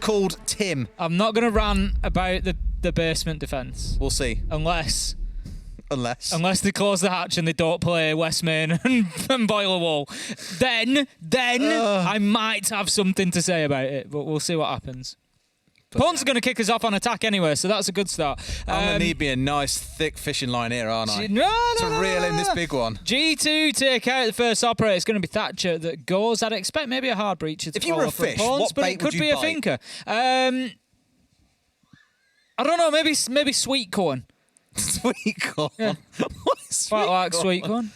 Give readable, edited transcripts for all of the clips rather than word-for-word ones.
called Tim. I'm not going to rant about the basement defence. We'll see. Unless Unless they close the hatch and they don't play West Main and Boiler Wall. Then I might have something to say about it, but we'll see what happens. Pawns are going to kick us off on attack anyway, so that's a good start. I'm going to need me a nice, thick fishing line here, aren't I? No, to reel in this big one. G2 take out the first operator. It's going to be Thatcher that goes. I'd expect maybe a hard breacher to If you were a fish, Pawns, what but bait it could would be you a thinker. I don't know, maybe sweet corn. Sweet corn? Yeah. What is sweet Quite like corn? sweet corn.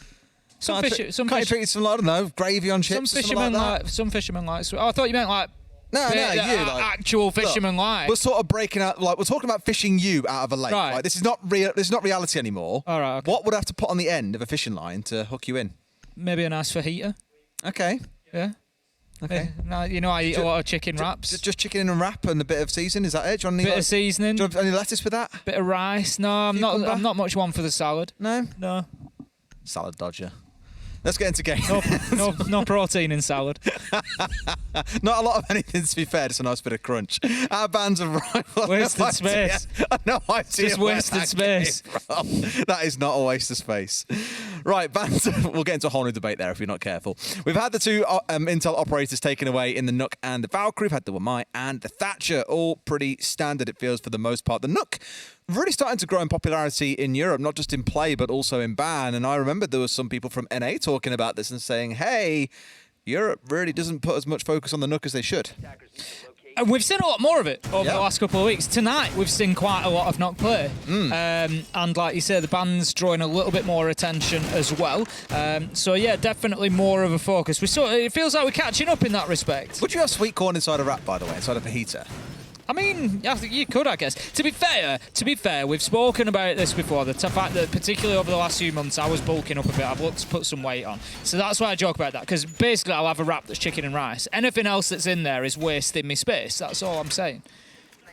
Some fish, Can't you treat some, I don't know, gravy on chips or something like that? Some fishermen like sweet. Oh, I thought you meant like No, you. Actual fishermen like. We're sort of breaking out, like, we're talking about fishing you out of a lake. Right. Like, this is not real. This is not reality anymore. All right, okay. What would I have to put on the end of a fishing line to hook you in? Maybe a nice fajita. Okay. Yeah. Okay. Now, you know, I eat a lot of chicken wraps. Just chicken in and wrap and a bit of seasoning. Is that it? Do you want Bit of seasoning. Do you want any lettuce with that? Bit of rice. No, I'm not much one for the salad. No. No. Salad dodger. Let's get into game. No protein in salad. Not a lot of anything, to be fair. Just a nice bit of crunch. Our bands of rivals. Wasted space. No idea. Just wasted space. That is not a waste of space. Right, bands. We'll get into a whole new debate there if you're not careful. We've had the two Intel operators taken away in the Nook and the Valkyrie. We've had the Wamai and the Thatcher. All pretty standard, it feels, for the most part. The Nook really starting to grow in popularity in Europe, not just in play, but also in ban. And I remember there was some people from NA talking about this and saying, hey, Europe really doesn't put as much focus on the Nook as they should. And we've seen a lot more of it over the last couple of weeks. Tonight, we've seen quite a lot of Nook play. And like you say, the band's drawing a little bit more attention as well. So, yeah, definitely more of a focus. It feels like we're catching up in that respect. Would you have sweet corn inside a wrap, by the way, inside a fajita? I mean, I think you could, I guess. To be fair, we've spoken about this before. The fact that particularly over the last few months, I was bulking up a bit. I've looked to put some weight on. So that's why I joke about that, because basically I'll have a wrap that's chicken and rice. Anything else that's in there is wasting me space. That's all I'm saying.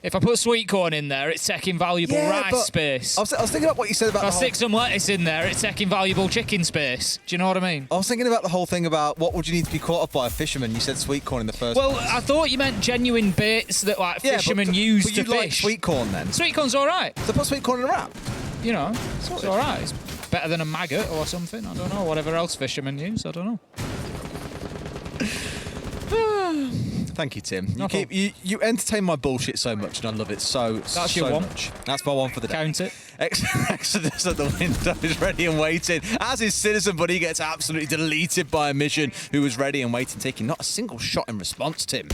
If I put sweet corn in there, it's taking valuable rice space. I was thinking about what you said about if I stick some lettuce in there, it's taking valuable chicken space. Do you know what I mean? I was thinking about the whole thing about what would you need to be caught up by a fisherman. You said sweet corn in the first place. I thought you meant genuine baits that like fishermen use to fish. Like sweet corn then? Sweet corn's all right. So put sweet corn in a wrap? You know, it's all right. It's better than a maggot or something. I don't know. Whatever else fishermen use, I don't know. Thank you, Tim. You entertain my bullshit so much, and I love it so much. That's my one for the day. Count it. Exodus at the window is ready and waiting, as is Citizen, but he gets absolutely deleted by a mission who was ready and waiting, taking not a single shot in response, Tim.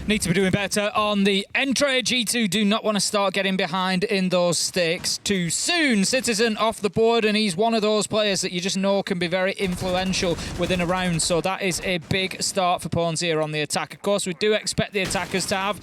Need to be doing better on the entry. G2 do not want to start getting behind in those stakes too soon. Citizen off the board, and he's one of those players that you just know can be very influential within a round. So that is a big start for Pawns here on the attack. Of course, we do expect the attackers to have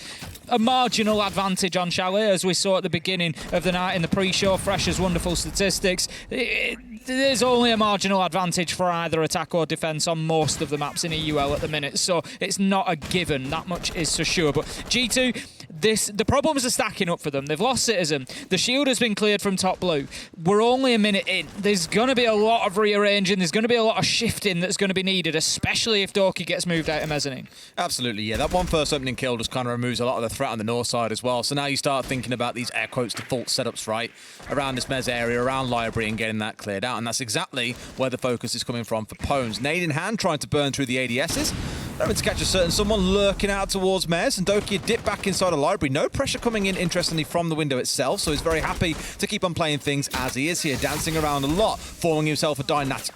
a marginal advantage on Chalet, as we saw at the beginning of the night in the pre-show. Fresh's wonderful statistics. There's only a marginal advantage for either attack or defence on most of the maps in EUL at the minute, so it's not a given. That much is for sure. But G2, the problems are stacking up for them. They've lost Citizen. The shield has been cleared from top blue. We're only a minute in. There's going to be a lot of rearranging. There's going to be a lot of shifting that's going to be needed, especially if Doki gets moved out of mezzanine. Absolutely, yeah. That one first opening kill just kind of removes a lot of the threat on the north side as well. So now you start thinking about these air quotes default setups, right, around this mez area, around library, and getting that cleared out. And that's exactly where the focus is coming from for Pawns. Nade in hand, trying to burn through the ADSs. Having to catch a certain someone lurking out towards Mez, and Doki dip back inside a library. No pressure coming in, interestingly, from the window itself, so he's very happy to keep on playing things as he is here, dancing around a lot, forming himself a dynamic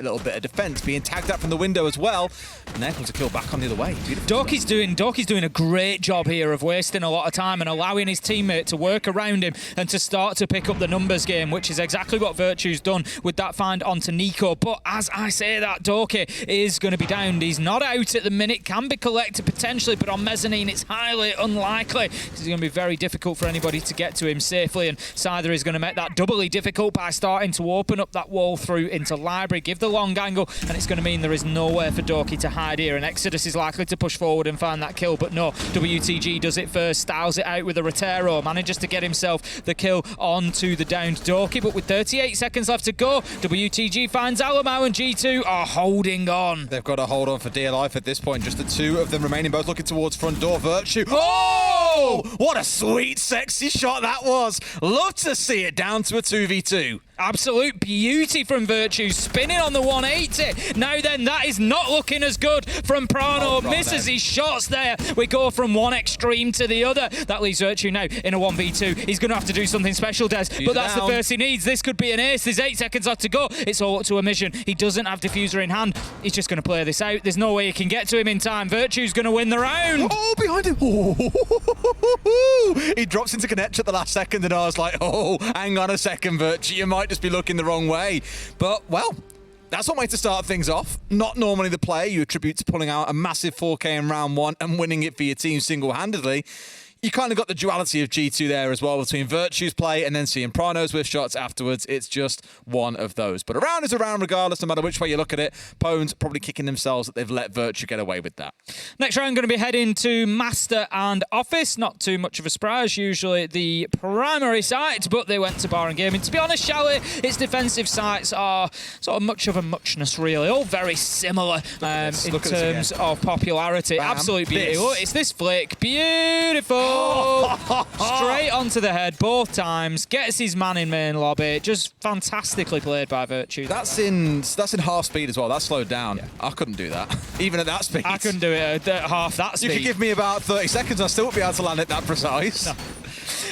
little bit of defense, being tagged out from the window as well, and there comes a kill back on the other way. Doki's doing a great job here of wasting a lot of time and allowing his teammate to work around him and to start to pick up the numbers game, which is exactly what Virtue's done with that find onto Nico. But as I say that, Doki is going to be downed. He's not out at the minute, can be collected potentially, but on mezzanine it's highly unlikely. It's going to be very difficult for anybody to get to him safely, and Scyther is going to make that doubly difficult by starting to open up that wall through into library, give the long angle, and it's going to mean there is nowhere for Doki to hide here, and Exodus is likely to push forward and find that kill, but no, WTG does it first, styles it out with a Rotero, manages to get himself the kill onto the downed Doki, but with 38 seconds left to go, WTG finds Alamau, and G2 are holding on. They've got to hold on for dear life at this this point. Just the two of them remaining, both looking towards front door. Virtue. Oh! What a sweet, sexy shot that was. Love to see it down to a 2v2. Absolute beauty from Virtue, spinning on the 180. Now then, that is not looking as good from Prano. Misses his shots there. We go from one extreme to the other. That leaves Virtue now in a 1v2. He's going to have to do something special, Des. But that's the first he needs. This could be an ace. There's 8 seconds left to go. It's all up to a mission. He doesn't have diffuser in hand. He's just going to play this out. There's no way he can get to him in time. Virtue's going to win the round. Oh, behind him. He drops into connect at the last second, and I was like, oh, hang on a second, Virtue. You might just be looking the wrong way. But, well, that's one way to start things off. Not normally the play you attribute to pulling out a massive 4K in round 1 and winning it for your team single-handedly. You kind of got the duality of G2 there as well, between Virtue's play and then seeing Prano's with shots afterwards. It's just one of those. But a round is a round regardless, no matter which way you look at it. Pones probably kicking themselves that they've let Virtue get away with that. Next round going to be heading to Master and Office. Not too much of a surprise, usually the primary site, but they went to Bar and Gaming. To be honest, Shally, its defensive sites are sort of much of a much-ness, really. All very similar in terms of popularity. Bam. Absolute beauty. Look, it's this flick. Beautiful. Straight onto the head both times. Gets his man in main lobby. Just fantastically played by Virtue. That's in half speed as well. That's slowed down. Yeah. I couldn't do that. Even at that speed. I couldn't do it at half that speed. You could give me about 30 seconds. I still wouldn't be able to land it that precise. No.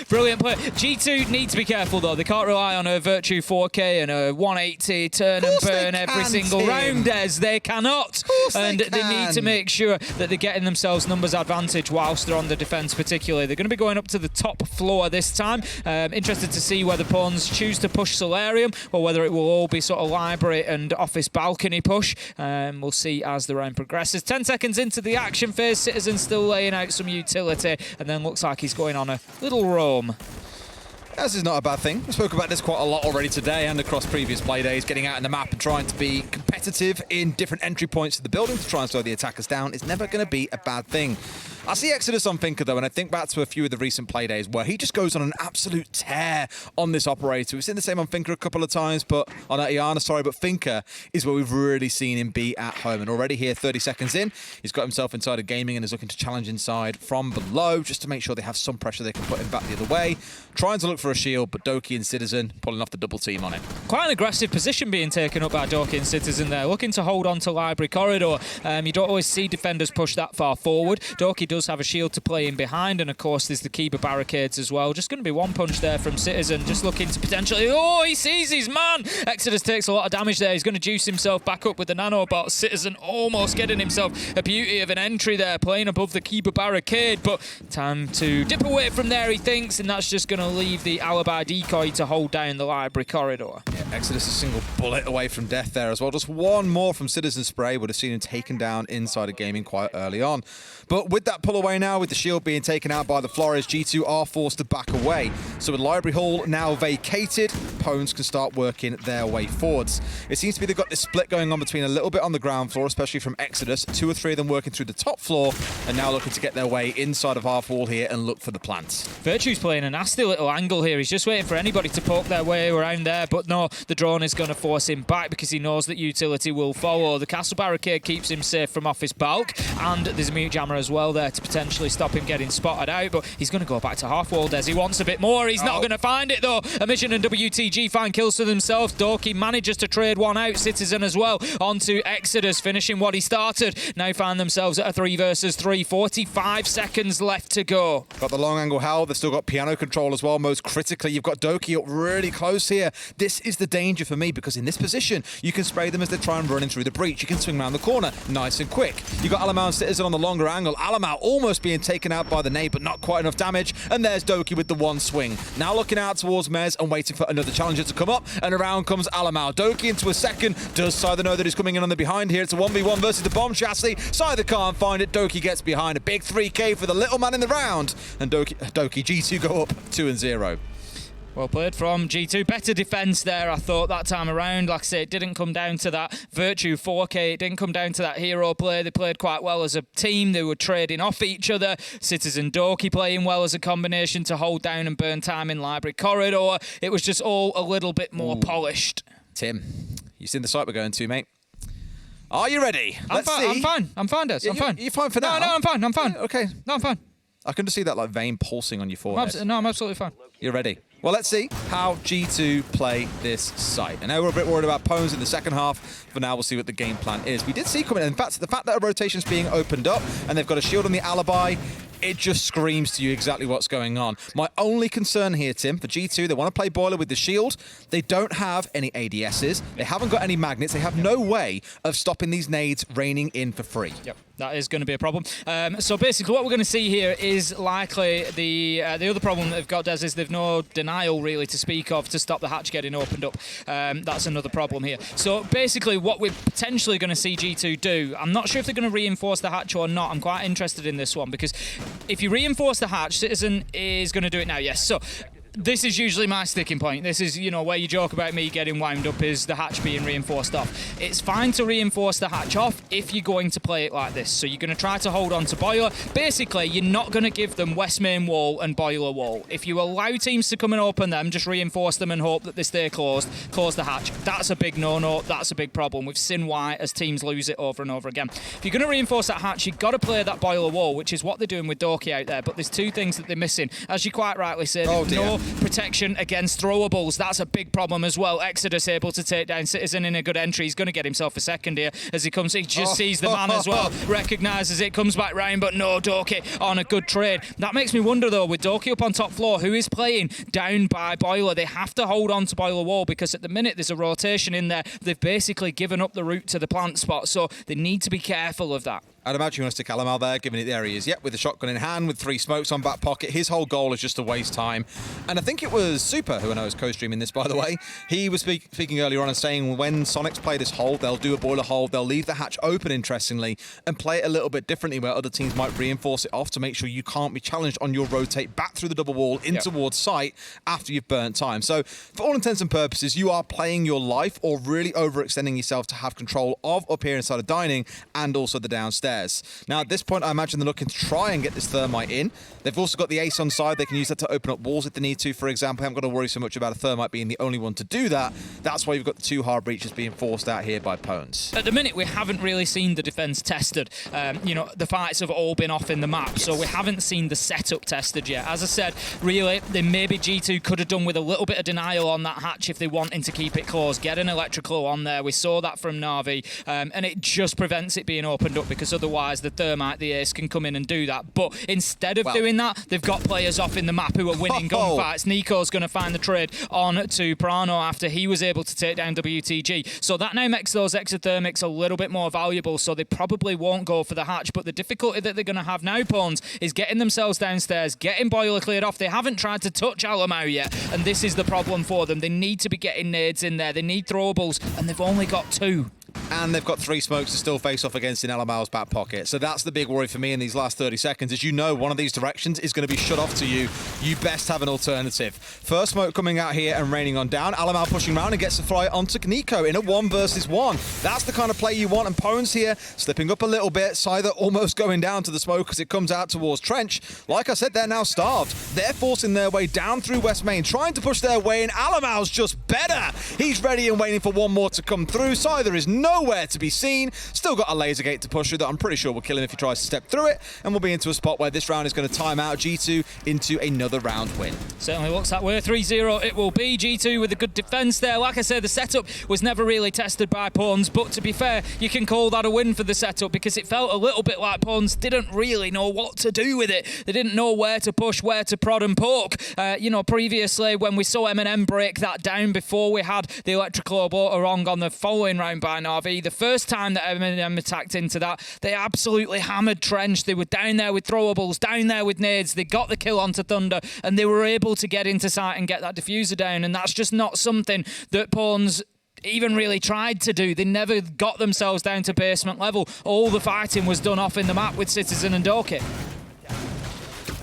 Brilliant play. G2 need to be careful, though. They can't rely on a Virtue 4K and a 180 turn and burn every single round, as they cannot. And they need to make sure that they're getting themselves numbers advantage whilst they're on the defence, particularly. They're going to be going up to the top floor this time. Interested to see whether Pawns choose to push Solarium or whether it will all be sort of library and office balcony push. We'll see as the round progresses. 10 seconds into the action phase, Citizen still laying out some utility, and then looks like he's going on a little roam. This is not a bad thing. We spoke about this quite a lot already today and across previous play days. Getting out in the map and trying to be competitive in different entry points of the building to try and slow the attackers down is never going to be a bad thing. I see Exodus on Finker, though, and I think back to a few of the recent play days where he just goes on an absolute tear on this operator. We've seen the same on Finker a couple of times, but on Iana, sorry, but Finker is where we've really seen him be at home. And already here, 30 seconds in, he's got himself inside of gaming and is looking to challenge inside from below just to make sure they have some pressure they can put him back the other way. Trying to look for a shield, but Doki and Citizen pulling off the double team on it. Quite an aggressive position being taken up by Doki and Citizen there, looking to hold on to Library Corridor. You don't always see defenders push that far forward. Doki does have a shield to play in behind, and of course there's the Kiba barricades as well. Just going to be one punch there from Citizen, just looking to potentially... Oh, he sees his man! Exodus takes a lot of damage there. He's going to juice himself back up with the nanobot. Citizen almost getting himself a beauty of an entry there, playing above the Kiba barricade, but time to dip away from there, he thinks, and that's just going to leave the alibi decoy to hold down the Library Corridor. Yeah, Exodus a single bullet away from death there as well. Just one more from Citizen Spray would have seen him taken down inside of gaming quite early on. But with that pull away now, with the shield being taken out by the Flores, G2 are forced to back away. So with Library Hall now vacated, Pones can start working their way forwards. It seems to be they've got this split going on between a little bit on the ground floor, especially from Exodus, 2 or 3 of them working through the top floor, and now looking to get their way inside of half wall here and look for the plants. Virtue's playing a nasty little angle here. He's just waiting for anybody to poke their way around there, but no, the drone is going to force him back because he knows that utility will follow. The castle barricade keeps him safe from off his bulk, and there's a mute jammer as well there to potentially stop him getting spotted out, but he's going to go back to half wall, Des. He wants a bit more. He's not going to find it, though. Emission and WTG find kills for themselves. Doki manages to trade one out. Citizen as well onto Exodus, finishing what he started. Now find themselves at a 3 versus 3. 45 seconds left to go. Got the long angle Hell. They've still got piano control as well. Most critically, you've got Doki up really close here. This is the danger for me, because in this position, you can spray them as they try and run in through the breach. You can swing around the corner nice and quick. You've got Alamau and Citizen on the longer angle. Alamau almost being taken out by the nade, but not quite enough damage. And there's Doki with the one swing. Now looking out towards Mez and waiting for another challenger to come up. And around comes Alamau. Doki into a second. Does Scyther know that he's coming in on the behind here? It's a 1v1 versus the bomb chassis. Scyther can't find it. Doki gets behind. A big 3k for the little man in the round. And Doki G2 go up 2-0. Well played from G2. Better defence there, I thought, that time around. Like I say, it didn't come down to that Virtue 4K. It didn't come down to that hero play. They played quite well as a team. They were trading off each other. Citizen Doki playing well as a combination to hold down and burn time in Library Corridor. It was just all a little bit more polished. Tim, you seen the site we're going to, mate? Are you ready? Let's see. I'm fine. I'm fine, Des. I'm fine. You're fine for now? No, I'm fine. I'm fine. Okay. No, I'm fine. I can just see that like vein pulsing on your forehead. I'm absolutely fine. You're ready. Well, let's see how G2 play this site. I know we're a bit worried about Pwns in the second half. For now, we'll see what the game plan is. We did see coming in. In fact, the fact that a rotation's being opened up and they've got a shield on the alibi, it just screams to you exactly what's going on. My only concern here, Tim, for G2, they want to play Boiler with the shield. They don't have any ADSs. They haven't got any magnets. They have no way of stopping these nades raining in for free. Yep, that is going to be a problem. So basically what we're going to see here is likely the other problem that they've got, Des, is they've no denial really to speak of to stop the hatch getting opened up. That's another problem here. So basically what we're potentially going to see G2 do, I'm not sure if they're going to reinforce the hatch or not. I'm quite interested in this one because if you reinforce the hatch, Citizen is going to do it now, yes. So this is usually my sticking point. This is, you know, where you joke about me getting wound up is the hatch being reinforced off. It's fine to reinforce the hatch off if you're going to play it like this. So you're going to try to hold on to Boiler. Basically, you're not going to give them West Main Wall and Boiler Wall. If you allow teams to come and open them, just reinforce them and hope that they stay closed, close the hatch. That's a big no-no. That's a big problem. We've seen why as teams lose it over and over again. If you're going to reinforce that hatch, you've got to play that Boiler Wall, which is what they're doing with Doki out there. But there's two things that they're missing. As you quite rightly said, no protection against throwables. That's a big problem as well. Exodus able to take down Citizen in a good entry. He's going to get himself a second here as he comes. He just sees the man as well, recognises it, comes back round, but no, Doki on a good trade. That makes me wonder though, with Doki up on top floor, who is playing down by Boiler? They have to hold on to Boiler Wall because at the minute there's a rotation in there. They've basically given up the route to the plant spot, so they need to be careful of that. I'd imagine you want to stick Alamal there, given it there he is. Yep, with the shotgun in hand, with 3 smokes on back pocket. His whole goal is just to waste time. And I think it was Super, who I know is co-streaming this, by the way. He was speaking earlier on and saying when Sonics play this hold, they'll do a boiler hold, they'll leave the hatch open, interestingly, and play it a little bit differently, where other teams might reinforce it off to make sure you can't be challenged on your rotate back through the double wall in towards site after you've burnt time. So, for all intents and purposes, you are playing your life or really overextending yourself to have control of up here inside of dining and also the downstairs. Now, at this point, I imagine they're looking to try and get this thermite in. They've also got the ace on side. They can use that to open up walls if they need to, for example. I haven't got to worry so much about a thermite being the only one to do that. That's why you've got the 2 hard breaches being forced out here by Pwns. At the minute, we haven't really seen the defense tested. You know, the fights have all been off in the map, so we haven't seen the setup tested yet. As I said, really, then maybe G2 could have done with a little bit of denial on that hatch if they wanted to keep it closed. Get an electrical on there. We saw that from Na'Vi, and it just prevents it being opened up because otherwise the thermite, the ace, can come in and do that. But instead of doing that, they've got players off in the map who are winning gunfights. Nico's going to find the trade on to Prano after he was able to take down WTG. So that now makes those exothermics a little bit more valuable, so they probably won't go for the hatch. But the difficulty that they're going to have now, Pwns, is getting themselves downstairs, getting Boiler cleared off. They haven't tried to touch Alamau yet, and this is the problem for them. They need to be getting nades in there. They need throwables, and they've only got 2. And they've got 3 smokes to still face off against in Alamal's back pocket. So that's the big worry for me in these last 30 seconds, is you know one of these directions is going to be shut off to you. You best have an alternative. First smoke coming out here and raining on down. Alamal pushing around and gets to fly onto Nico in a 1 versus 1. That's the kind of play you want. And Pwns here slipping up a little bit. Scyther almost going down to the smoke as it comes out towards Trench. Like I said, they're now starved. They're forcing their way down through West Main, trying to push their way in. Alamal's just better. He's ready and waiting for one more to come through. Scyther is nowhere to be seen. Still got a laser gate to push through that I'm pretty sure will kill him if he tries to step through it, and we'll be into a spot where this round is going to time out G2 into another round win. Certainly looks that way. 3-0 it will be. G2 with a good defense there. Like I said, the setup was never really tested by Pwns, but to be fair, you can call that a win for the setup because it felt a little bit like Pwns didn't really know what to do with it. They didn't know where to push, where to prod and poke. You know, previously when we saw M&M break that down before we had the electrical wrong on the following round by Na'Vi, the first time that M&M attacked into that, they absolutely hammered Trench. They were down there with throwables, down there with nades. They got the kill onto Thunder, and they were able to get into sight and get that diffuser down, and that's just not something that Pwns even really tried to do. They never got themselves down to basement level. All the fighting was done off in the map with Citizen and Doki.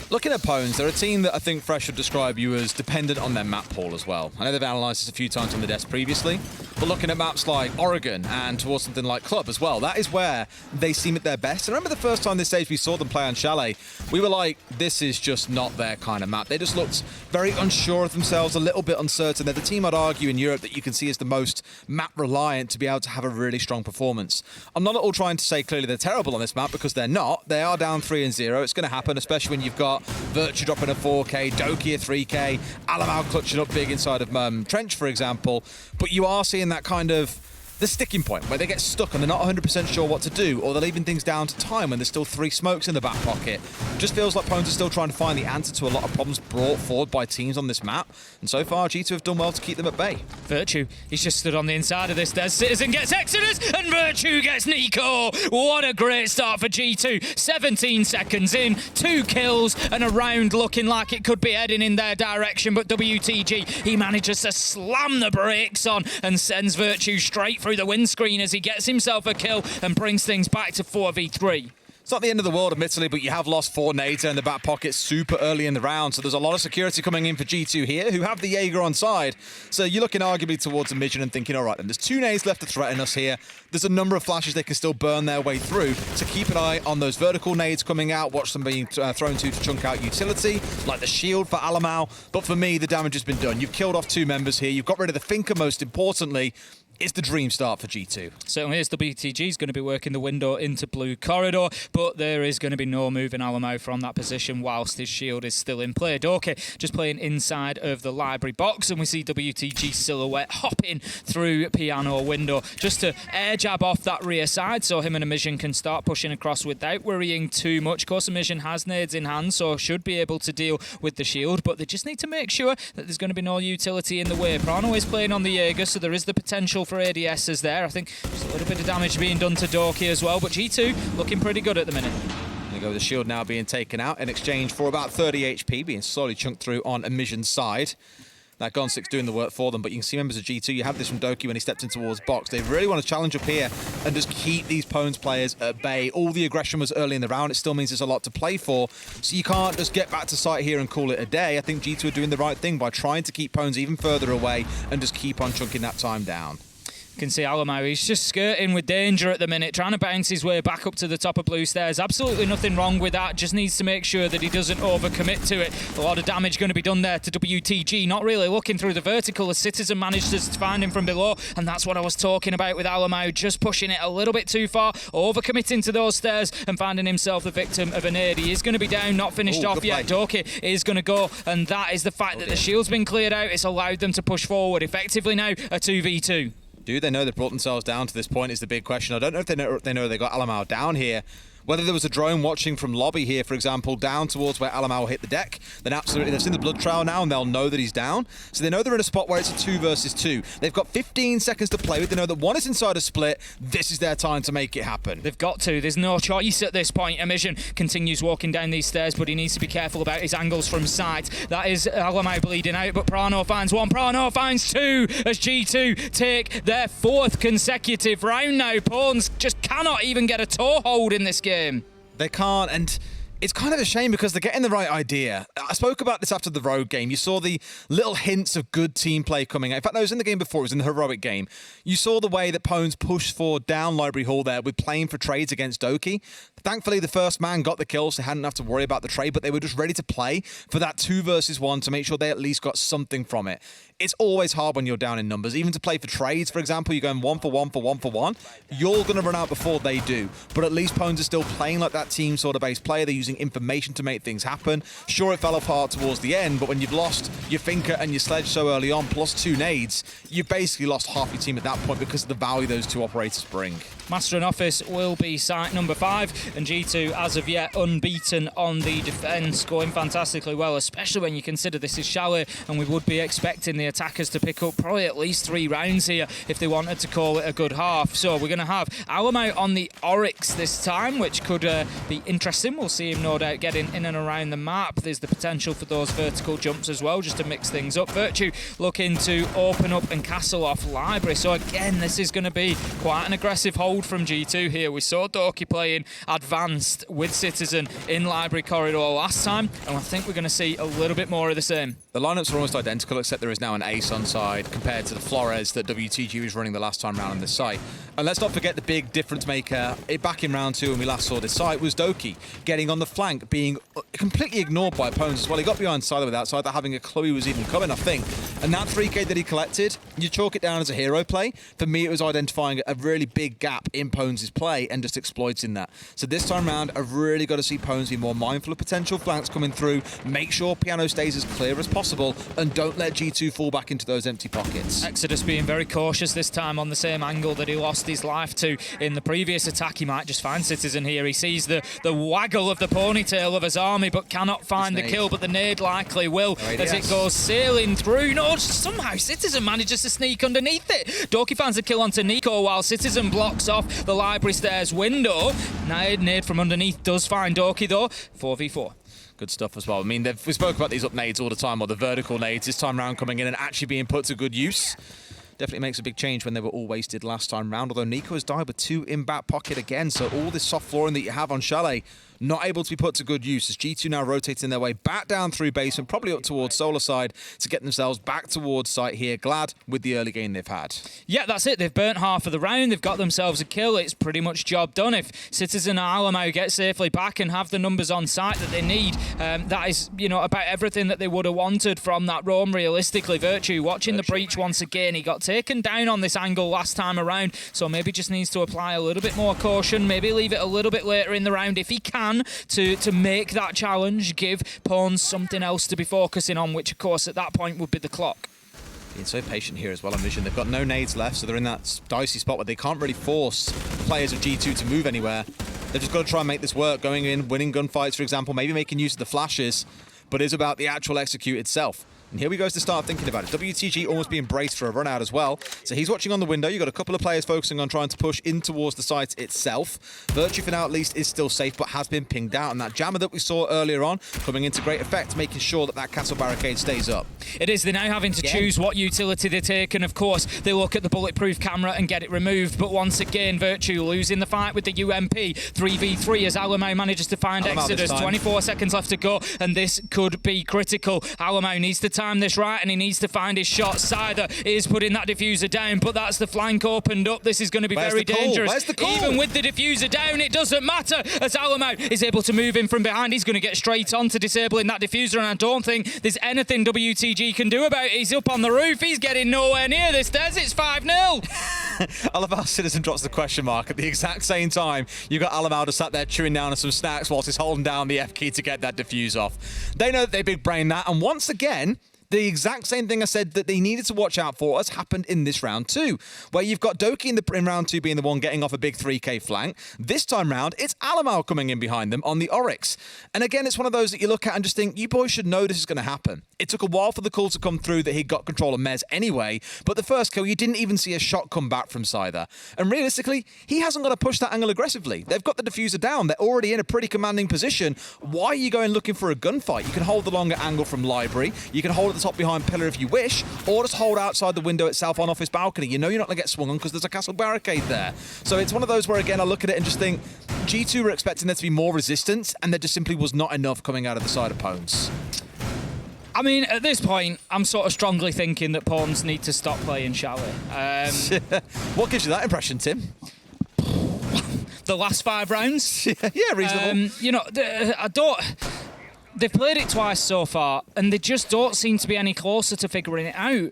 Looking at Pwns, they're a team that I think Fresh would describe you as dependent on their map pool as well. I know they've analysed this a few times on the desk previously. But looking at maps like Oregon and towards something like Club as well, that is where they seem at their best. And I remember the first time this stage we saw them play on Chalet, we were like, this is just not their kind of map. They just looked very unsure of themselves, a little bit uncertain. They're the team, I'd argue, in Europe that you can see as the most map reliant to be able to have a really strong performance. I'm not at all trying to say clearly they're terrible on this map, because they're not. They are down 3-0. It's going to happen, especially when you've got Virtue dropping a 4K, Doki a 3K, Alamau clutching up big inside of Trench, for example. But you are seeing that kind of the sticking point where they get stuck and they're not 100% sure what to do, or they're leaving things down to time when there's still 3 smokes in the back pocket. Just feels like Pones are still trying to find the answer to a lot of problems brought forward by teams on this map. And so far, G2 have done well to keep them at bay. Virtue, he's just stood on the inside of this. There's Citizen gets Exodus, and Virtue gets Nico. What a great start for G2. 17 seconds in, 2 kills, and a round looking like it could be heading in their direction. But WTG, he manages to slam the brakes on and sends Virtue straight through the windscreen as he gets himself a kill and brings things back to 4v3. It's not the end of the world, admittedly, but you have lost 4 nades in the back pocket super early in the round, so there's a lot of security coming in for G2 here, who have the Jaeger on side. So you're looking arguably towards a mission and thinking, all right, then there's 2 nades left to threaten us here. There's a number of flashes they can still burn their way through, so keep an eye on those vertical nades coming out, watch them being thrown to chunk out utility, like the shield for Alamau. But for me, the damage has been done. You've killed off 2 members here. You've got rid of the Finker, most importantly. It's the dream start for G2. Certainly is. WTG is going to be working the window into blue corridor, but there is going to be no moving Alamau from that position whilst his shield is still in play. Doki just playing inside of the library box, and we see WTG silhouette hopping through piano window just to air jab off that rear side, so him and Amision can start pushing across without worrying too much. Of course, Amision has nades in hand, so should be able to deal with the shield, but they just need to make sure that there's going to be no utility in the way. Prano is playing on the Jaeger, so there is the potential for ADSs there. I think just a little bit of damage being done to Doki as well, but G2 looking pretty good at the minute. There you go, the shield now being taken out in exchange for about 30 HP being slowly chunked through on Amision's side. That Gon6 doing the work for them, but you can see members of G2, you have this from Doki when he stepped in towards box. They really want to challenge up here and just keep these Pones players at bay. All the aggression was early in the round. It still means there's a lot to play for, so you can't just get back to site here and call it a day. I think G2 are doing the right thing by trying to keep Pones even further away and just keep on chunking that time down. You can see Alamau, he's just skirting with danger at the minute, trying to bounce his way back up to the top of blue stairs. Absolutely nothing wrong with that, just needs to make sure that he doesn't overcommit to it. A lot of damage going to be done there to WTG, not really looking through the vertical as Citizen managed to find him from below, and that's what I was talking about with Alamau, just pushing it a little bit too far, overcommitting to those stairs and finding himself the victim of a nade. He is going to be down, not finished off yet. Doki is going to go, and that is the fact that the shield's been cleared out. It's allowed them to push forward effectively now, a 2v2. Do they know they've brought themselves down to this point is the big question. I don't know if they know they got Alamau down here. Whether there was a drone watching from lobby here, for example, down towards where Alamau hit the deck, then absolutely they've seen the blood trail now and they'll know that he's down. So they know they're in a spot where it's a 2 versus 2. They've got 15 seconds to play with. They know that one is inside a split. This is their time to make it happen. They've got to. There's no choice at this point. Amision continues walking down these stairs, but he needs to be careful about his angles from sight. That is Alamau bleeding out, but Prano finds 1. Prano finds 2 as G2 take their 4th consecutive round now. Pawns just cannot even get a toe hold in this game. They can't, and it's kind of a shame because they're getting the right idea. I spoke about this after the Rogue game. You saw the little hints of good team play coming out. In fact, no, it was in the game before. It was in the Heroic game. You saw the way that Pones pushed forward down Library Hall there with playing for trades against Doki. Thankfully, the first man got the kill, so they hadn't have to worry about the trade, but they were just ready to play for that 2 versus 1 to make sure they at least got something from it. It's always hard when you're down in numbers. Even to play for trades, for example, you're going 1 for 1 for 1 for 1. You're going to run out before they do. But at least Pones are still playing like that team sort of base player. They're using information to make things happen. Sure, it fell apart towards the end, but when you've lost your Finker and your Sledge so early on, plus 2 nades, you've basically lost half your team at that point because of the value those 2 operators bring. Master and Office will be site number 5, and G2 as of yet unbeaten on the defence, going fantastically well, especially when you consider this is Chalet, and we would be expecting the attackers to pick up probably at least 3 rounds here if they wanted to call it a good half. So we're going to have Alamau on the Oryx this time, which could be interesting. We'll see him no doubt getting in and around the map. There's the potential for those vertical jumps as well, just to mix things up. Virtue looking to open up and castle off Library. So again, this is going to be quite an aggressive hold showed from G2 here. We saw Doki playing advanced with Citizen in Library Corridor last time, and I think we're going to see a little bit more of the same. The lineups are almost identical, except there is now an ace on side compared to the Flores that WTG was running the last time round on this site. And let's not forget the big difference maker back in round 2 when we last saw this site was Doki getting on the flank, being completely ignored by opponents as well. He got behind Siler without Siler having a clue he was even coming, I think. And that 3k that he collected, you chalk it down as a hero play. For me, it was identifying a really big gap in Pones' play and just exploiting that. So this time round, I've really got to see Pones be more mindful of potential flanks coming through, make sure Piano stays as clear as possible, and don't let G2 fall back into those empty pockets. Exodus being very cautious this time on the same angle that he lost his life to in the previous attack. He might just find Citizen here. He sees the waggle of the ponytail of his army, but cannot find the kill, but the nade likely will as it goes sailing through. No, somehow Citizen manages to sneak underneath it. Doki finds a kill onto Nico while Citizen blocks off the library stairs window. Nade from underneath does find Doki though. 4v4. Good stuff as well. I mean, we spoke about these up nades all the time, or the vertical nades, this time round coming in and actually being put to good use. Definitely makes a big change when they were all wasted last time round, although Nico has died with 2 in back pocket again, so all this soft flooring that you have on Chalet not able to be put to good use as G2 now rotating their way back down through basement, probably up towards Solar side to get themselves back towards site here. Glad with the early game they've had. Yeah, that's it. They've burnt half of the round. They've got themselves a kill. It's pretty much job done. If Citizen and Alamo get safely back and have the numbers on site that they need, that is, you know, about everything that they would have wanted from that roam realistically. Virtue watching the breach once again. He got taken down on this angle last time around, so maybe just needs to apply a little bit more caution, maybe leave it a little bit later in the round if he can, to make that challenge, give Pawns something else to be focusing on, which of course at that point would be the clock. Being so patient here as well on Vision. They've got no nades left, so they're in that dicey spot where they can't really force players of G2 to move anywhere. They've just got to try and make this work, going in, winning gunfights, for example, maybe making use of the flashes, but it's about the actual execute itself. And here we go to start thinking about it. WTG almost being braced for a run out as well. So he's watching on the window. You've got a couple of players focusing on trying to push in towards the site itself. Virtue for now at least is still safe, but has been pinged out. And that jammer that we saw earlier on coming into great effect, making sure that that castle barricade stays up. It is. They're now having to choose what utility they take. And of course, they look at the bulletproof camera and get it removed. But once again, Virtue losing the fight with the UMP. 3v3 as Alamo manages to find Exodus. 24 seconds left to go. And this could be critical. Alamo needs to time this right, and he needs to find his shot. Scyther is putting that diffuser down, but that's the flank opened up. This is going to be very dangerous. Even with the diffuser down, it doesn't matter as Alamo is able to move in from behind. He's going to get straight on to disabling that diffuser, and I don't think there's anything WTG can do about it. He's up on the roof. He's getting nowhere near this. Des, it's 5-0. I love how Citizen drops the question mark at the exact same time. You've got Alamalda sat there chewing down on some snacks whilst he's holding down the F key to get that diffuse off. They know that they big brain that, and once again, the exact same thing I said that they needed to watch out for has happened in this round too, where you've got Doki in round 2 being the one getting off a big 3k flank. This time round, it's Alamal coming in behind them on the Oryx. And again, it's one of those that you look at and just think, you boys should know this is going to happen. It took a while for the call to come through that he got control of Mez anyway, but the first kill, you didn't even see a shot come back from Scyther. And realistically, he hasn't got to push that angle aggressively. They've got the diffuser down. They're already in a pretty commanding position. Why are you going looking for a gunfight? You can hold the longer angle from Library. You can hold at the top behind Pillar if you wish, or just hold outside the window itself on office balcony. You know you're not going to get swung on because there's a castle barricade there. So it's one of those where, again, I look at it and just think G2 were expecting there to be more resistance, and there just simply was not enough coming out of the side of Pawns. I mean, at this point, I'm sort of strongly thinking that Pawns need to stop playing Chalet. What gives you that impression, Tim? The last 5 rounds? Yeah, reasonable. You know, I don't... They've played it twice so far, and they just don't seem to be any closer to figuring it out.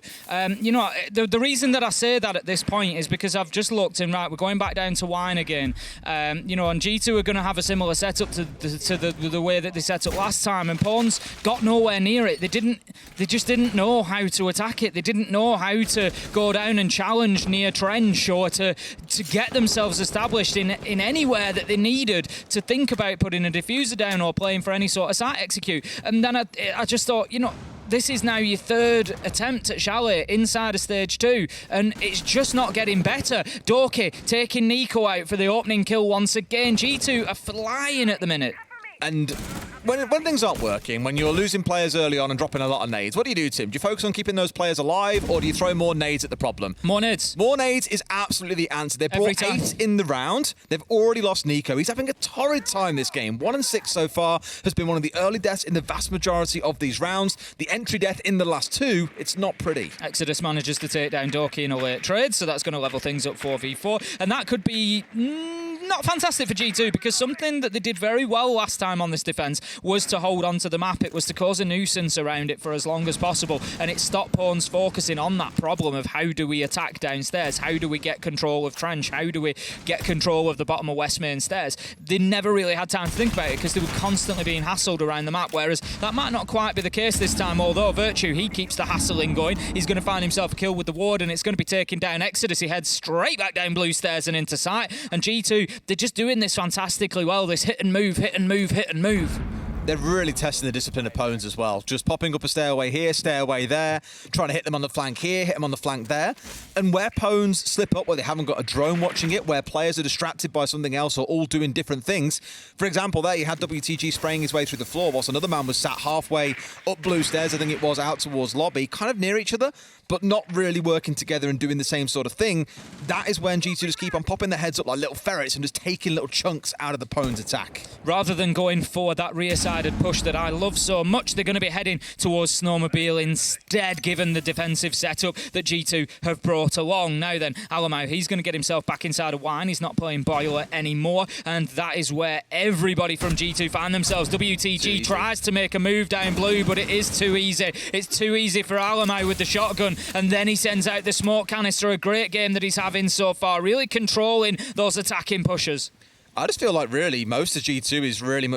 You know, the reason that I say that at this point is because I've just looked and, right, we're going back down to wine again. You know, and G2 are going to have a similar setup to the way that they set up last time, and Pawns got nowhere near it. They just didn't know how to attack it. They didn't know how to go down and challenge near trench or to get themselves established in anywhere that they needed to think about putting a diffuser down or playing for any sort of site execute. And then I just thought, you know, this is now your 3rd attempt at Chalet inside of stage 2, and it's just not getting better. Doki taking Nico out for the opening kill once again. G2 are flying at the minute. And when things aren't working, when you're losing players early on and dropping a lot of nades, what do you do, Tim? Do you focus on keeping those players alive, or do you throw more nades at the problem? More nades. More nades is absolutely the answer. They brought 8 in the round. They've already lost Nico. He's having a torrid time this game. 1 and 6 so far, has been one of the early deaths in the vast majority of these rounds. The entry death in the last 2, it's not pretty. Exodus manages to take down Doki in a late trade, so that's going to level things up 4v4. And that could be not fantastic for G2, because something that they did very well last time on this defence was to hold on to the map. It was to cause a nuisance around it for as long as possible, and it stopped Pawns focusing on that problem of how do we attack downstairs, how do we get control of Trench, how do we get control of the bottom of West Main stairs. They never really had time to think about it because they were constantly being hassled around the map, whereas that might not quite be the case this time, although Virtue, he keeps the hassling going. He's going to find himself a kill with the ward, and it's going to be taking down Exodus. He heads straight back down blue stairs and into sight, and G2, they're just doing this fantastically well, this hit and move, hit and move, hit and move. They're really testing the discipline of Pawns as well. Just popping up a stairway here, stairway there, trying to hit them on the flank here, hit them on the flank there. And where Pawns slip up, where they haven't got a drone watching it, where players are distracted by something else or all doing different things. For example, there you had WTG spraying his way through the floor whilst another man was sat halfway up blue stairs, I think it was, out towards lobby, kind of near each other, but not really working together and doing the same sort of thing. That is when G2 just keep on popping their heads up like little ferrets and just taking little chunks out of the Pawns attack. Rather than going for that rear-sided push that I love so much, they're going to be heading towards Snowmobile instead, given the defensive setup that G2 have brought along. Now then, Alamau, he's going to get himself back inside a wine. He's not playing Boiler anymore, and that is where everybody from G2 find themselves. WTG tries to make a move down blue, but it is too easy. It's too easy for Alamau with the shotgun, and then he sends out the smoke canister. A great game that he's having so far, really controlling those attacking pushers. I just feel like really most of G2 is very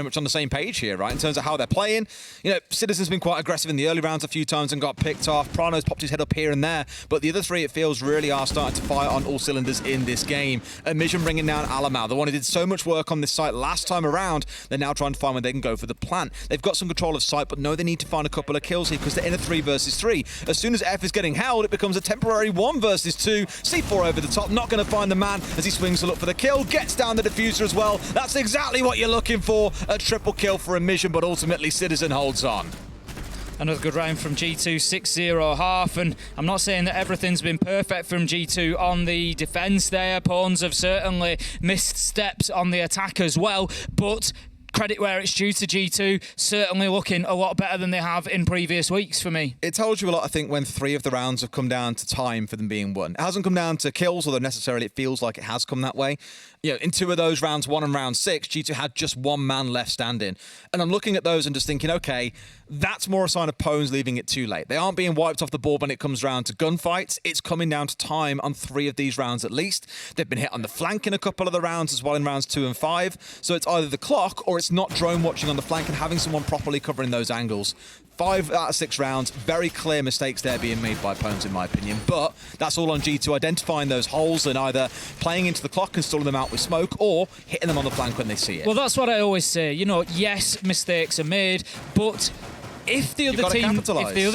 much on the same page here, right? In terms of how they're playing. You know, Citizen's been quite aggressive in the early rounds a few times and got picked off. Prano's popped his head up here and there, but the other 3, it feels, really are starting to fire on all cylinders in this game. Mission bringing down Alamau, the one who did so much work on this site last time around. They're now trying to find where they can go for the plant. They've got some control of site, but no, they need to find a couple of kills here because they're in a 3 versus 3. As soon as F is getting held, it becomes a temporary 1 versus 2. C4 over the top, not going to find the man as he swings to look for the kill, gets down the diffuser as well. That's exactly what you're looking for, a triple kill for Mission, but ultimately Citizen holds on. Another good round from G2, 6-0 half, and I'm not saying that everything's been perfect from G2 on the defence there. Pawns have certainly missed steps on the attack as well, but credit where it's due to G2, certainly looking a lot better than they have in previous weeks for me. It tells you a lot, I think, when 3 of the rounds have come down to time for them being won. It hasn't come down to kills, although necessarily it feels like it has come that way. You know, in 2 of those, rounds 1 and round 6, G2 had just 1 man left standing. And I'm looking at those and just thinking, okay, that's more a sign of Pawns leaving it too late. They aren't being wiped off the board when it comes round to gunfights. It's coming down to time on 3 of these rounds at least. They've been hit on the flank in a couple of the rounds as well in rounds 2 and 5. So it's either the clock or it's not drone watching on the flank and having someone properly covering those angles. 5 out of 6 rounds, very clear mistakes there being made by Pawns in my opinion, but that's all on G2 identifying those holes and either playing into the clock and stalling them out with smoke or hitting them on the flank when they see it. Well, that's what I always say. You know, yes, mistakes are made, but if the other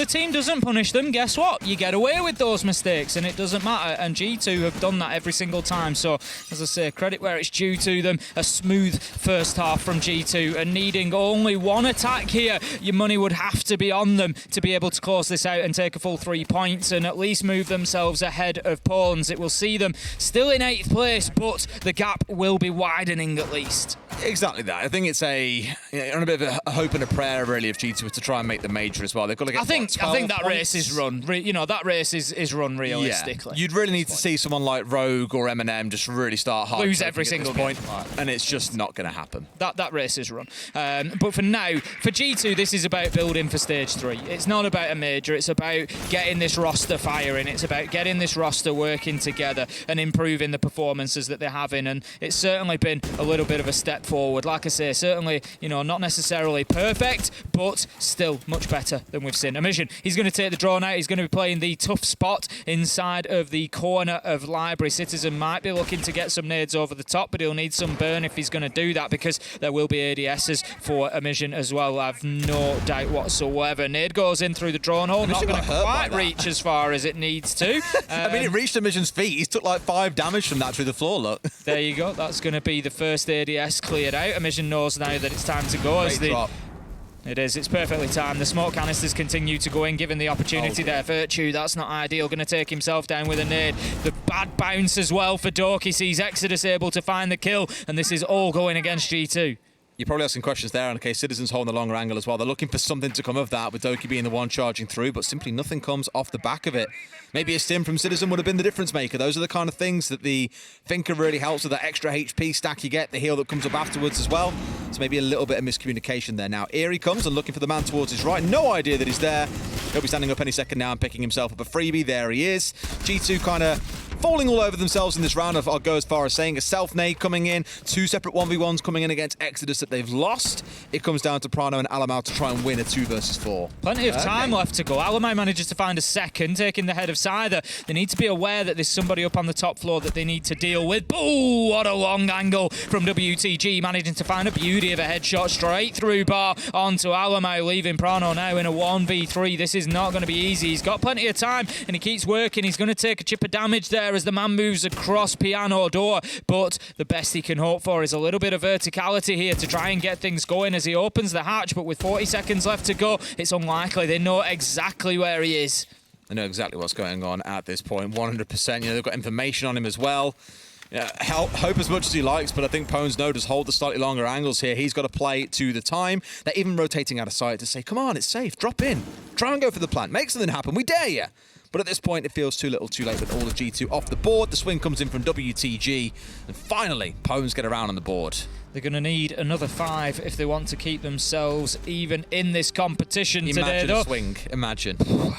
team doesn't punish them, guess what? You get away with those mistakes and it doesn't matter. And G2 have done that every single time. So, as I say, credit where it's due to them. A smooth first half from G2 and needing only 1 attack here. Your money would have to be on them to be able to close this out and take a full 3 points and at least move themselves ahead of Pawns. It will see them still in 8th place, but the gap will be widening at least. Exactly that. I think it's on a bit of a hope and a prayer really of G2 to try and make the major as well. They've got to get. I think that race is run. You know, that race is run realistically. Yeah. You'd really need to see someone like Rogue or Eminem just really start hard. Lose every single point, and it's just not going to happen. That race is run. But for now, for G2, this is about building for stage 3. It's not about a major. It's about getting this roster firing. It's about getting this roster working together and improving the performances that they're having. And it's certainly been a little bit of a step forward. Like I say, certainly, you know, not necessarily perfect, but still much better than we've seen. Mission, he's going to take the drone out. He's going to be playing the tough spot inside of the corner of Library. Citizen might be looking to get some nades over the top, but he'll need some burn if he's going to do that because there will be ADSs for Mission as well. I've no doubt whatsoever. Nade goes in through the drone hole. Not going to quite reach as far as it needs to. I mean, it reached Mission's feet. He's took like 5 damage from that through the floor, look. There you go. That's going to be the first ADS clear cleared out. Emission knows now that it's time to go. Great drop. It is. It's perfectly timed. The smoke canisters continue to go in, given the opportunity there. Virtue, that's not ideal. Going to take himself down with a nade. The bad bounce as well for Doki. Sees Exodus able to find the kill, and this is all going against G2. You're probably asking questions there, and okay, Citizens holding the longer angle as well. They're looking for something to come of that, with Doki being the one charging through, but simply nothing comes off the back of it. Maybe a stim from Citizen would have been the difference maker. Those are the kind of things that the Thinker really helps with, that extra HP stack you get, the heal that comes up afterwards as well. So maybe a little bit of miscommunication there. Now, Eerie comes and looking for the man towards his right. No idea that he's there. He'll be standing up any second now and picking himself up a freebie. There he is. G2 kind of falling all over themselves in this round. I'll go as far as saying a self-nade coming in, 2 separate 1v1s coming in against Exodus that they've lost. It comes down to Prano and Alamau to try and win a 2 versus 4. Plenty of time left to go. Alamau manages to find a second, taking the head of Scyther. They need to be aware that there's somebody up on the top floor that they need to deal with. Ooh, what a long angle from WTG, managing to find a beauty of a headshot straight through bar onto Alamau, leaving Prano now in a 1v3. This is not going to be easy. He's got plenty of time and he keeps working. He's going to take a chip of damage there as the man moves across piano door, but the best he can hope for is a little bit of verticality here to try and get things going as he opens the hatch, but with 40 seconds left to go, it's unlikely. They know exactly where he is. They know exactly what's going on at this point, 100%. You know, they've got information on him as well. Yeah, hope as much as he likes, but I think Pones know does hold the slightly longer angles here. He's got to play to the time. They're even rotating out of sight to say, come on, it's safe, drop in. Try and go for the plant, make something happen, we dare you. But at this point, it feels too little too late with all of G2 off the board. The swing comes in from WTG, and finally, Pones get around on the board. They're going to need another 5 if they want to keep themselves even in this competition today, though. Imagine a swing. Imagine.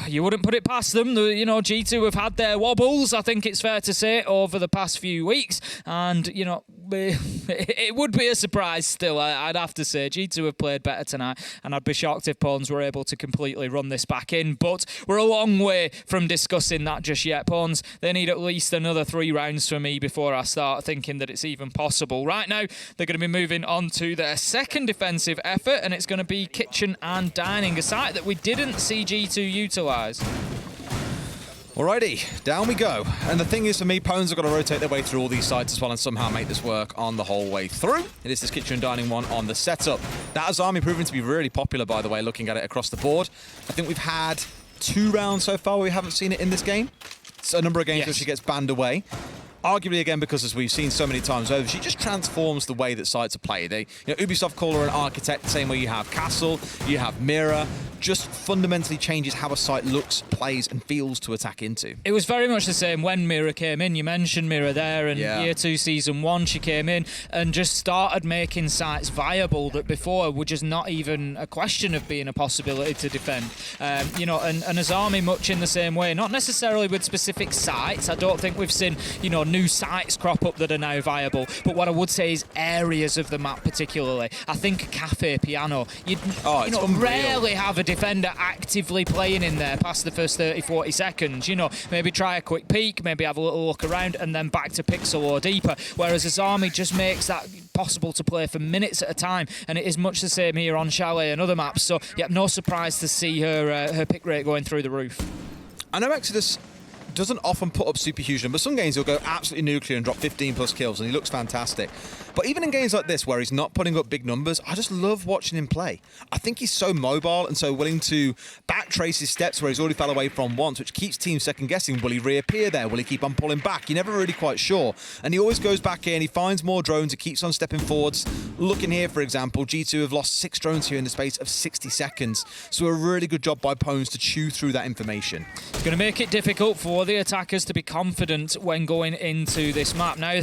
You wouldn't put it past them. You know, G2 have had their wobbles, I think it's fair to say, over the past few weeks. And, you know, it would be a surprise still, I'd have to say. G2 have played better tonight, and I'd be shocked if Pawns were able to completely run this back in. But we're a long way from discussing that just yet. Pawns, they need at least another 3 rounds for me before I start thinking that it's even possible. Right now, they're going to be moving on to their second defensive effort, and it's going to be Kitchen and Dining, a site that we didn't see G2 utilise. Alrighty, down we go. And the thing is, for me, Pones have got to rotate their way through all these sites as well and somehow make this work on the whole way through. It is this Kitchen and Dining one on the setup. That has Army proving to be really popular, by the way, looking at it across the board. I think we've had 2 rounds so far where we haven't seen it in this game. It's a number of games where she gets banned away. Arguably, again, because as we've seen so many times over, she just transforms the way that sites are played. Ubisoft call her an architect, the same way you have Castle, you have Mirror. Just fundamentally changes how a site looks, plays, and feels to attack into. It was very much the same when Mirror came in. You mentioned Mirror there, and Year 2 Season 1, she came in and just started making sites viable that before were just not even a question of being a possibility to defend. You know, and as Army much in the same way, not necessarily with specific sites. I don't think we've seen, you know, new sites crop up that are now viable. But what I would say is areas of the map particularly. I think Cafe Piano, you know, rarely have a defender actively playing in there past the first 30-40 seconds. You know, maybe try a quick peek, maybe have a little look around, and then back to Pixel or deeper. Whereas this Army just makes that possible to play for minutes at a time, and it is much the same here on Chalet and other maps. So, yeah, no surprise to see her pick rate going through the roof. I know Exodus doesn't often put up super huge numbers. Some games he'll go absolutely nuclear and drop 15 plus kills, and he looks fantastic. But even in games like this where he's not putting up big numbers, I just love watching him play. I think he's so mobile and so willing to backtrace his steps where he's already fell away from once, which keeps teams second guessing. Will he reappear there? Will he keep on pulling back? You're never really quite sure. And he always goes back in, he finds more drones, he keeps on stepping forwards. Looking here, for example, G2 have lost 6 drones here in the space of 60 seconds. So a really good job by Pones to chew through that information. It's going to make it difficult for the attackers to be confident when going into this map. Now,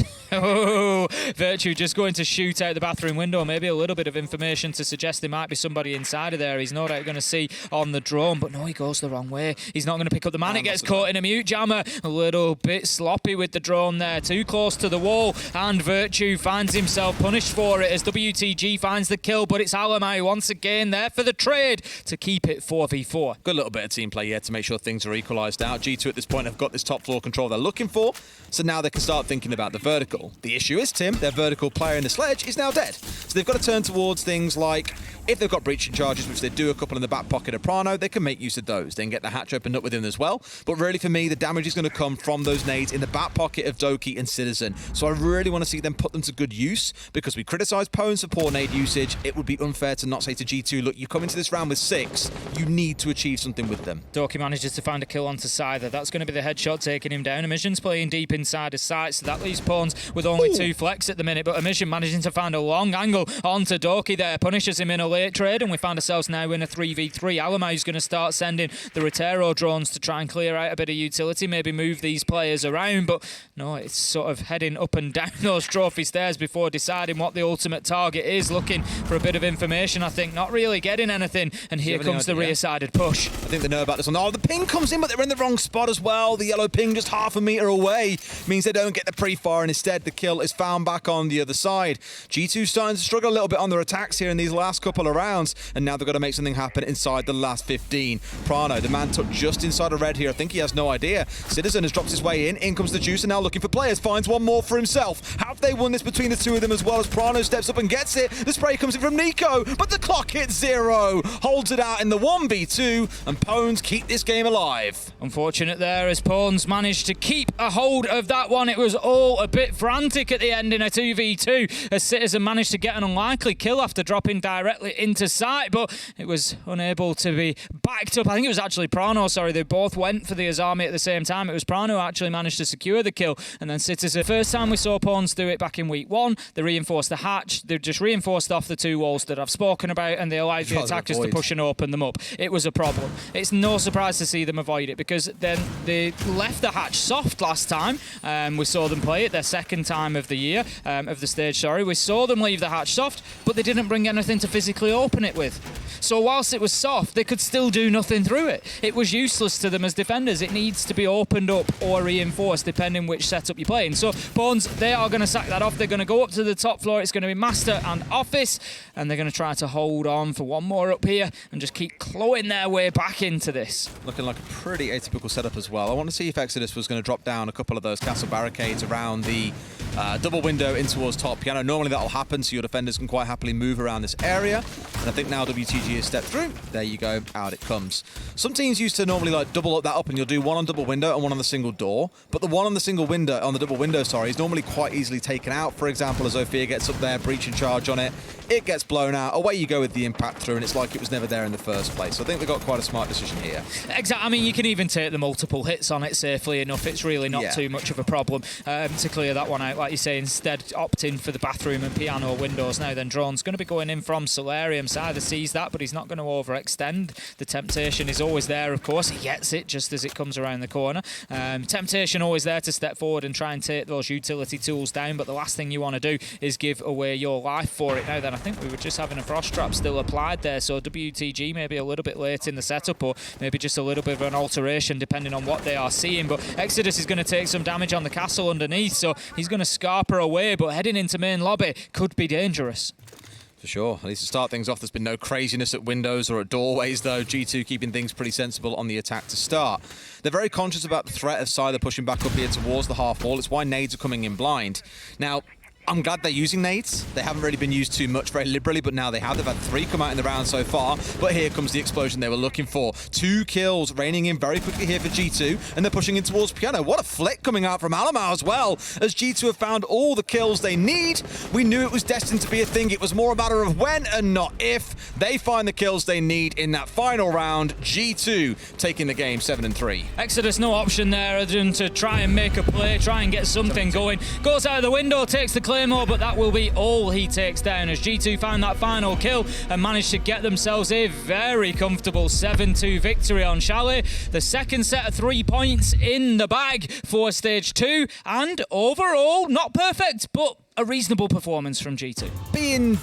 Virtue just going to shoot out the bathroom window. Maybe a little bit of information to suggest there might be somebody inside of there. He's no doubt going to see on the drone, but no, he goes the wrong way. He's not going to pick up the man. It gets caught in a mute jammer. A little bit sloppy with the drone there. Too close to the wall, and Virtue finds himself punished for it as WTG finds the kill, but it's Alamai once again there for the trade to keep it 4v4. Good little bit of team play here to make sure things are equalised out. G2 at this point have got this top floor control they're looking for, so now they can start thinking about the vertical. vertical. The issue is, Tim, their vertical player in the sledge is now dead. So they've got to turn towards things like, if they've got breaching charges, which they do a couple in the back pocket of Prano, they can make use of those. They can get the hatch opened up with him as well. But really, for me, the damage is going to come from those nades in the back pocket of Doki and Citizen. So I really want to see them put them to good use, because we criticise Pwns for poor nade usage. It would be unfair to not say to G2, look, you come into this round with 6, you need to achieve something with them. Doki manages to find a kill onto Scyther. That's going to be the headshot taking him down. Emission's playing deep inside his sight, so that leaves Pwns with only 2 flex at the minute. But Emission managing to find a long angle onto Doki there, punishes him in a late trade, and we find ourselves now in a 3v3. Alamai's going to start sending the Rotero drones to try and clear out a bit of utility, maybe move these players around, but no, it's sort of heading up and down those trophy stairs before deciding what the ultimate target is, looking for a bit of information, I think, not really getting anything, and here comes the rear-sided push. I think they know about this one. Oh, the ping comes in, but they're in the wrong spot as well. The yellow ping just half a meter away means they don't get the pre-fire, and instead the kill is found back on the other side. G2 starting to struggle a little bit on their attacks here in these last couple of rounds, and now they've got to make something happen inside the last 15. Prano, the man took just inside of red here. I think he has no idea. Citizen has dropped his way in. In comes the Juicer, now looking for players. Finds one more for himself. Have they won this between the two of them as well, as Prano steps up and gets it? The spray comes in from Nico, but the clock hits 0. Holds it out in the 1v2, and Pwns keep this game alive. Unfortunate there, as Pwns managed to keep a hold of that one. It was all a bit frantic at the end in a 2v2, as Citizen managed to get an unlikely kill after dropping directly into sight, but it was unable to be backed up. I think it was actually Prano, sorry, they both went for the Azami at the same time. It was Prano who actually managed to secure the kill, and then Citizen. First time we saw Pwns do it back in week 1, they reinforced the hatch, they just reinforced off the 2 walls that I've spoken about, and they allowed the attackers to push and open them up. It was a problem. It's no surprise to see them avoid it, because then they left the hatch soft last time. We saw them play it their second time of the year, of the stage, sorry. We saw them leave the hatch soft, but they didn't bring anything to physically open it with. So whilst it was soft, they could still do nothing through it. It was useless to them as defenders. It needs to be opened up or reinforced, depending which setup you're playing. So Pwns, they are going to sack that off. They're going to go up to the top floor. It's going to be Master and Office, and they're going to try to hold on for one more up here and just keep clawing their way back into this. Looking like a pretty atypical setup as well. I want to see if Exodus was going to drop down a couple of those castle barricades around the double window in towards top piano. Normally that'll happen, so your defenders can quite happily move around this area. And I think now WTG has stepped through. There you go, out it comes. Some teams used to normally like double up that up, and you'll do one on double window and one on the single door. But the one on the single window, on the double window, sorry, is normally quite easily taken out. For example, as Zofia gets up there, breach and charge on it, it gets blown out. Away you go with the impact through, and it's like it was never there in the first place. So I think they got quite a smart decision here. Exactly. I mean, you can even take the multiple hits on it safely enough. It's really not too much of a problem to clear that one out, like you say, instead opting for the bathroom and piano windows. Now then, drone's going to be going in from Solarium. Scyther sees that, but he's not going to overextend. The temptation is always there, of course. He gets it just as it comes around the corner. Temptation always there to step forward and try and take those utility tools down, but the last thing you want to do is give away your life for it. Now then, I think we were just having a frost trap still applied there, so WTG maybe a little bit late in the setup, or maybe just a little bit of an alteration depending on what they are seeing. But Exodus is going to take some damage on the castle underneath, so he's going to scarper away, but heading into main lobby could be dangerous. For sure. At least to start things off, there's been no craziness at windows or at doorways, though. G2 keeping things pretty sensible on the attack to start. They're very conscious about the threat of Scyther pushing back up here towards the half wall. It's why nades are coming in blind. Now, I'm glad they're using nades. They haven't really been used too much, very liberally, but now they have. They've had 3 come out in the round so far, but here comes the explosion they were looking for. 2 kills raining in very quickly here for G2, and they're pushing in towards piano. What a flick coming out from Alamau as well, as G2 have found all the kills they need. We knew it was destined to be a thing. It was more a matter of when and not if. They find the kills they need in that final round. G2 taking the game 7-3. Exodus, no option there other than to try and make a play, try and get something going. Goes out of the window, takes the Claymore, but that will be all he takes down, as G2 found that final kill and managed to get themselves a very comfortable 7-2 victory on Chalet. The second set of 3 points in the bag for stage 2, and overall, not perfect, but a reasonable performance from G2. Being